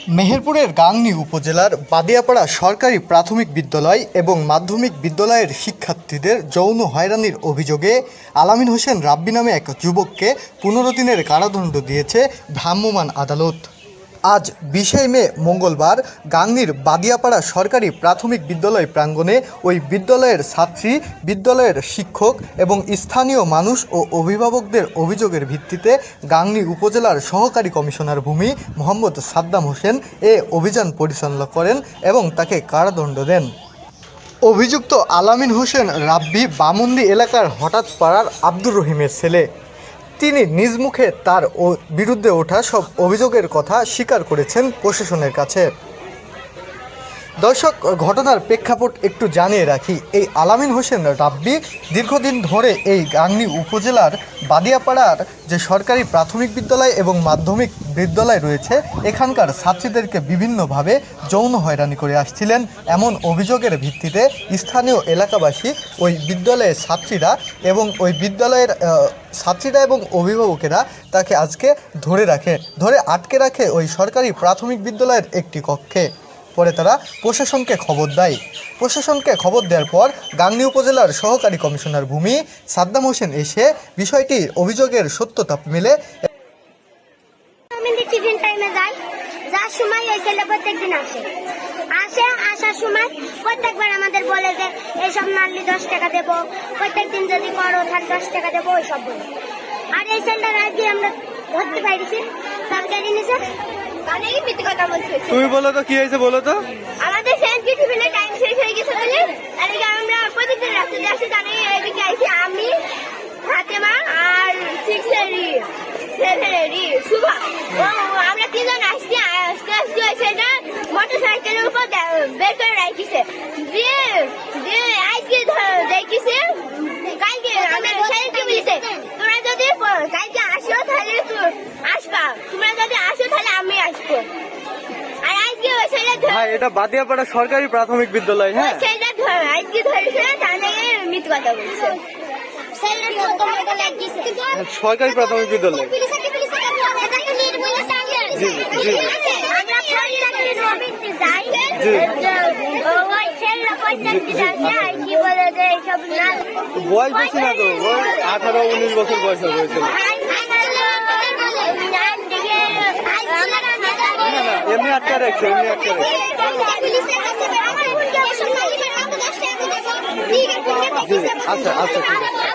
মেহেরপুরের গাংনী উপজেলার বাদিয়াপাড়া সরকারি প্রাথমিক বিদ্যালয় এবং মাধ্যমিক বিদ্যালয়ের শিক্ষার্থীদের যৌন হয়রানির অভিযোগে আলামিন হোসেন রাব্বি নামে এক যুবককে 15 দিনের কারাদণ্ড দিয়েছে ভ্রাম্যমাণ আদালত। আজ 20 মে মঙ্গলবার গাংনীর বাদিয়াপাড়া সরকারি প্রাথমিক বিদ্যালয় প্রাঙ্গণে ওই বিদ্যালয়ের ছাত্রী, বিদ্যালয়ের শিক্ষক এবং স্থানীয় মানুষ ও অভিভাবকদের অভিযোগের ভিত্তিতে গাংনী উপজেলার সহকারী কমিশনার ভূমি মোহাম্মদ সাদ্দাম হোসেন অভিযান পরিচালনা করেন এবং তাকে কারাদণ্ড দেন। অভিযুক্ত আলামিন হোসেন রাব্বি বামুন্দি এলাকার হঠাৎ পাড়ার আব্দুর রহিমের ছেলে। তিনি নিজ মুখে তার বিরুদ্ধে ওঠা সব অভিযোগের কথা স্বীকার করেছেন প্রশাসনের কাছে। দর্শক, ঘটনার প্রেক্ষাপট একটু জানিয়ে রাখি। এই আলামিন হোসেন রাব্বি দীর্ঘদিন ধরে এই গাংনী উপজেলার বাদিয়াপাড়ার যে সরকারি প্রাথমিক বিদ্যালয় এবং মাধ্যমিক বিদ্যালয় রয়েছে, এখানকার ছাত্রীদেরকে বিভিন্নভাবে যৌন হয়রানি করে আসছিলেন। এমন অভিযোগের ভিত্তিতে স্থানীয় এলাকাবাসী ওই বিদ্যালয়ের ছাত্রীরা এবং অভিভাবকেরা তাকে আজকে ধরে আটকে রাখে ওই সরকারি প্রাথমিক বিদ্যালয়ের একটি কক্ষে। পরে তারা প্রশাসনকে খবর দেয়। প্রশাসনকে খবর দেওয়ার পর গাংনী উপজেলার সহকারী কমিশনার ভূমি সাদ্দাম হোসেন এসে বিষয়টির অভিযোগের সত্যতা মেলে। আসার সময় প্রত্যেকবার আমাদের বলে যে এইসব মারলি 10 টাকা দেবো, প্রত্যেকদিন যদি করো তাহলে 10 টাকা দেবো, ওইসব বলে। আর এই সেলটার আজকে আমরা ধরতে পারিছি, সরকারি নিছে। তুমি বলো তো কি হয়েছে, বলো তো। আমাদের টিফিনে টাইম শেষ হয়ে গেছে বলে এদিকে আমরা প্রতিদিন রাস্তায় আসি, জানি এদিকে আইসি আমি, ফাতেমা আর 7 শুভ। আমরা 3 জন আসছি। সেটা মোটর সাইকেলের উপর বের করে রাখিছে। আজকে দেখিছে কালকে আমরা বলেছে তোমরা যদি কালকে আসো তাহলে আসবা, তোমরা যদি আসো তাহলে আমি আসবো। আর আজকে এটা বাদিয়াপাড়া সরকারি প্রাথমিক বিদ্যালয়। হ্যাঁ, সেটা আজকে ধরেছে, তাহলে মিথ্যা কথা বলছে। সরকারি প্রাথমিক বিদ্যালয়। বয়স বেশি না তো, 18-19 বছর বয়স হয়েছে। এমনি আটকা রাখছে, আচ্ছা আচ্ছা, ঠিক আছে।